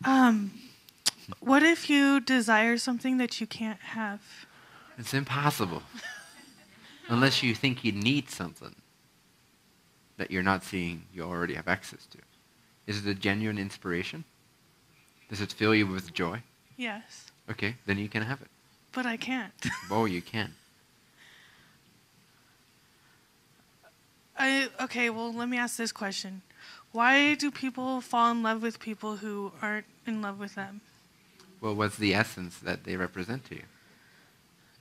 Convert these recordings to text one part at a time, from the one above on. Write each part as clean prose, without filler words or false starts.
Um, what if you desire something that you can't have? It's impossible. Unless you think you need something that you're not seeing you already have access to. Is it a genuine inspiration? Does it fill you with joy? Yes. Okay, then you can have it. But I can't. Oh, you can. Okay, well, let me ask this question. Why do people fall in love with people who aren't in love with them? Well, what's the essence that they represent to you?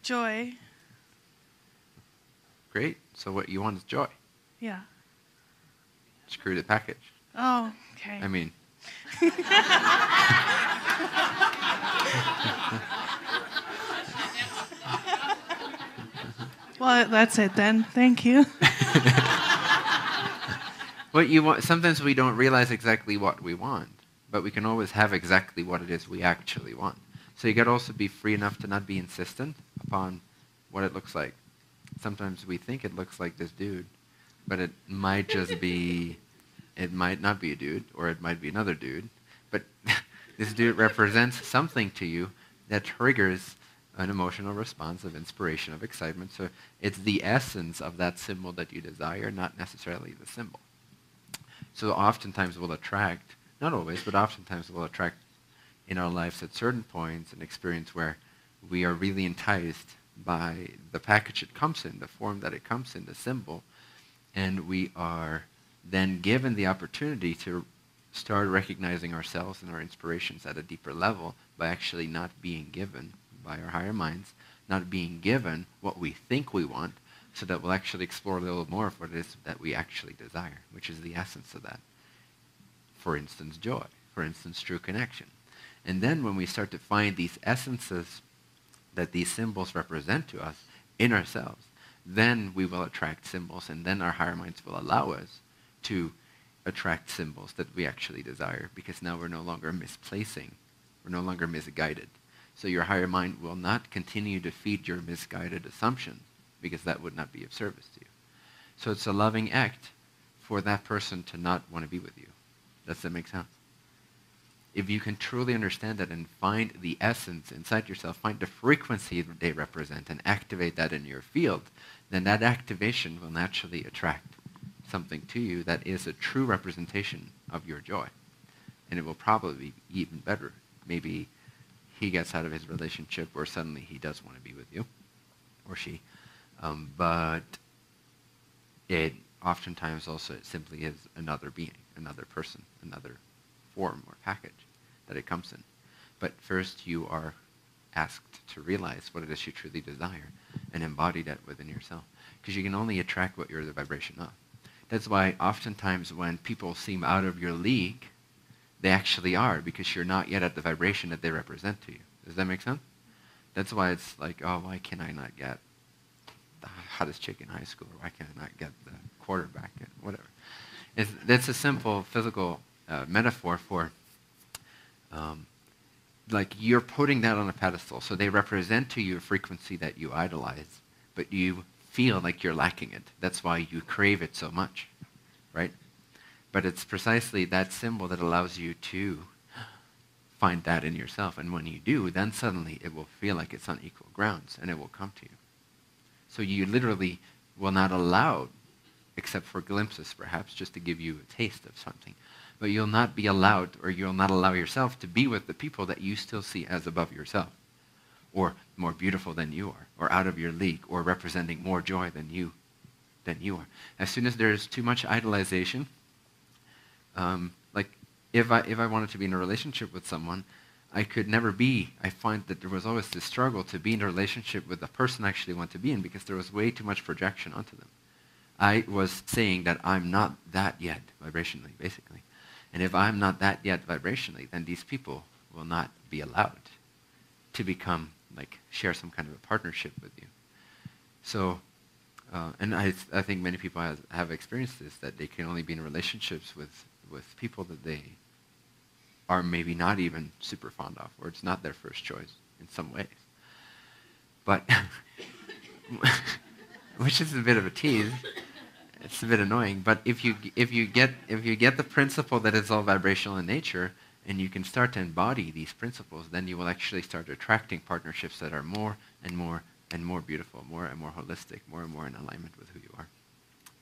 Joy. Great. So what you want is joy. Yeah. Screw the package. Oh, okay. I mean. Well, that's it then. Thank you. What you want, sometimes we don't realize exactly what we want, but we can always have exactly what it is we actually want. So you got to also be free enough to not be insistent upon what it looks like. Sometimes we think it looks like this dude, but it might just be, it might not be a dude, or it might be another dude, but this dude represents something to you that triggers an emotional response of inspiration, of excitement. So it's the essence of that symbol that you desire, not necessarily the symbol. So oftentimes we'll attract, not always, but oftentimes we'll attract in our lives at certain points an experience where we are really enticed by the package it comes in, the form that it comes in, the symbol, and we are then given the opportunity to start recognizing ourselves and our inspirations at a deeper level by actually not being given by our higher minds, not being given what we think we want, so that we'll actually explore a little more of what it is that we actually desire, which is the essence of that. For instance, joy. For instance, true connection. And then when we start to find these essences that these symbols represent to us in ourselves, then we will attract symbols, and then our higher minds will allow us to attract symbols that we actually desire, because now we're no longer misplacing, we're no longer misguided. So your higher mind will not continue to feed your misguided assumptions, because that would not be of service to you. So it's a loving act for that person to not want to be with you. Does that make sense? If you can truly understand that and find the essence inside yourself, find the frequency that they represent and activate that in your field, then that activation will naturally attract something to you that is a true representation of your joy. And it will probably be even better. Maybe he gets out of his relationship or suddenly he does want to be with you, or she. But it oftentimes also simply is another being, another person, another form or package that it comes in. But first you are asked to realize what it is you truly desire and embody that within yourself. Because you can only attract what you're the vibration of. That's why oftentimes when people seem out of your league, they actually are, because you're not yet at the vibration that they represent to you. Does that make sense? That's why it's like, oh, why can I not get the hottest chick in high school? Or why can I not get the quarterback? Whatever. That's a simple physical metaphor for like you're putting that on a pedestal. So they represent to you a frequency that you idolize, but you feel like you're lacking it. That's why you crave it so much, right? But it's precisely that symbol that allows you to find that in yourself. And when you do, then suddenly it will feel like it's on equal grounds, and it will come to you. So you literally will not allow, except for glimpses perhaps, just to give you a taste of something. But you'll not be allowed, or you'll not allow yourself to be with the people that you still see as above yourself, or more beautiful than you are, or out of your league, or representing more joy than you are. As soon as there's too much idolization, like if I wanted to be in a relationship with someone, I could never be. I find that there was always this struggle to be in a relationship with the person I actually want to be in, because there was way too much projection onto them. I was saying that I'm not that yet, vibrationally, basically. And if I'm not that yet vibrationally, then these people will not be allowed to become, like, share some kind of a partnership with you. So, and I think many people have experienced this, that they can only be in relationships with people that they are maybe not even super fond of, or it's not their first choice in some ways. But, which is a bit of a tease. It's a bit annoying, but if you get the principle that it's all vibrational in nature, and you can start to embody these principles, then you will actually start attracting partnerships that are more and more and more beautiful, more and more holistic, more and more in alignment with who you are.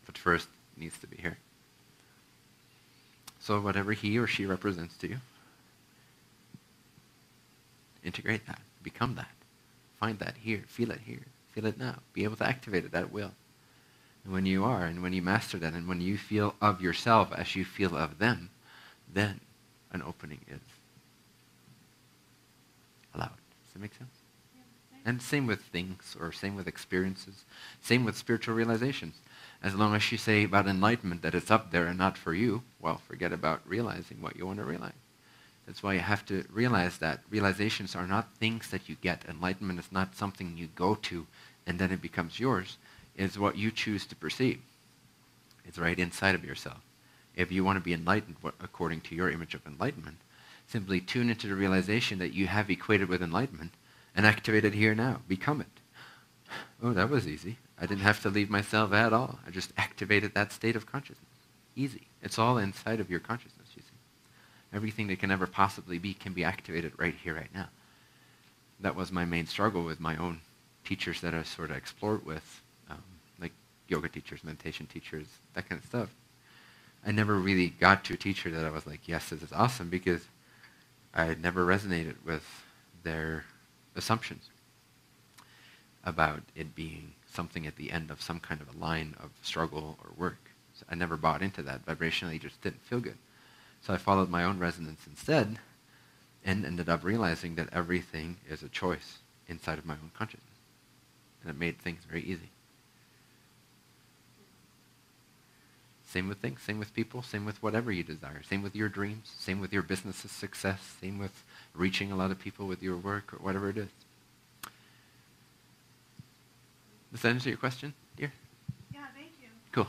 But first, it needs to be here. So whatever he or she represents to you, integrate that, become that, find that here, feel it now, be able to activate it at will. And when you are, and when you master that, and when you feel of yourself as you feel of them, then an opening is allowed. Does that make sense? And same with things, or same with experiences, same with spiritual realizations. As long as you say about enlightenment that it's up there and not for you, well, forget about realizing what you want to realize. That's why you have to realize that realizations are not things that you get. Enlightenment is not something you go to and then it becomes yours. It's what you choose to perceive. It's right inside of yourself. If you want to be enlightened according to your image of enlightenment, simply tune into the realization that you have equated with enlightenment and activate it here now. Become it. Oh, that was easy. I didn't have to leave myself at all. I just activated that state of consciousness. Easy. It's all inside of your consciousness, you see. Everything that can ever possibly be can be activated right here, right now. That was my main struggle with my own teachers that I sort of explored with, like yoga teachers, meditation teachers, that kind of stuff. I never really got to a teacher that I was like, yes, this is awesome, because I had never resonated with their assumptions about it being something at the end of some kind of a line of struggle or work. So I never bought into that. Vibrationally, it just didn't feel good. So I followed my own resonance instead and ended up realizing that everything is a choice inside of my own consciousness. And it made things very easy. Same with things, same with people, same with whatever you desire. Same with your dreams, same with your business's success, same with reaching a lot of people with your work or whatever it is. Does that answer your question, dear? Yeah, thank you. Cool.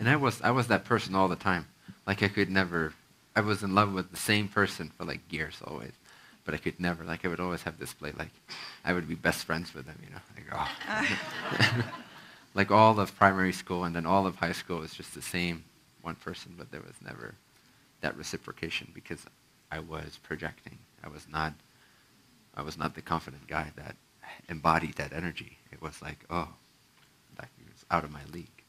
And I was that person all the time. Like I was in love with the same person for like years always. But I could never, like I would always have this play, like I would be best friends with them, like, oh. Like all of primary school and then all of high school was just the same one person, but there was never that reciprocation because I was projecting. I was not the confident guy that embodied that energy. It was like, oh, that was out of my league.